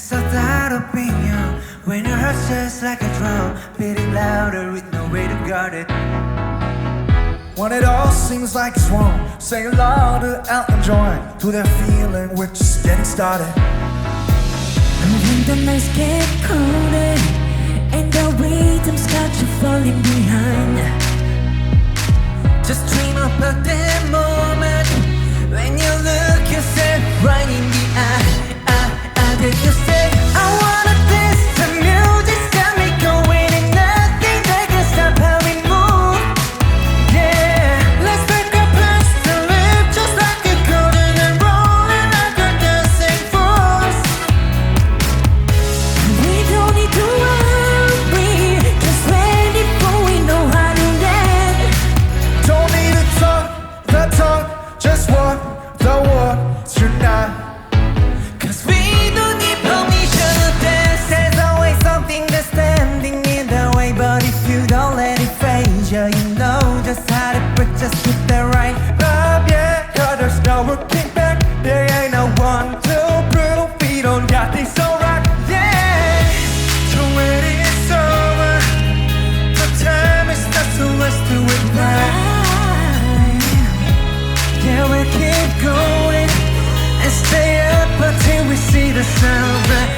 saw that opinion when your heart's just like a drum, beating louder with no way to guard it. When it all seems like it's wrong, say it louder out and join to that feeling we're just getting started. And when the nights get colder and the rhythm's got you falling behind, just dream about that moment when you look yourself right in the eye. Then you say, I wanna dance, the music's got me going and nothing that can stop how we move. Yeah, let's break our plans to live just like a golden and rolling like a dancing fools. we don't need to worry, just ready for we know how to dance. Don't need to talk the talk, just walk the walk tonight. Cause we don't need permission to dance. There's always something that's standing in the way. But if you don't let it phase you, you know just how to break, just put that right Love, yeah, cause there's no looking back. There ain't no one too brutal. We don't got this alright. Yeah, so when it's over, the time is not to us to it right. Yeah, we'll keep going and stay up until we see the sun rise.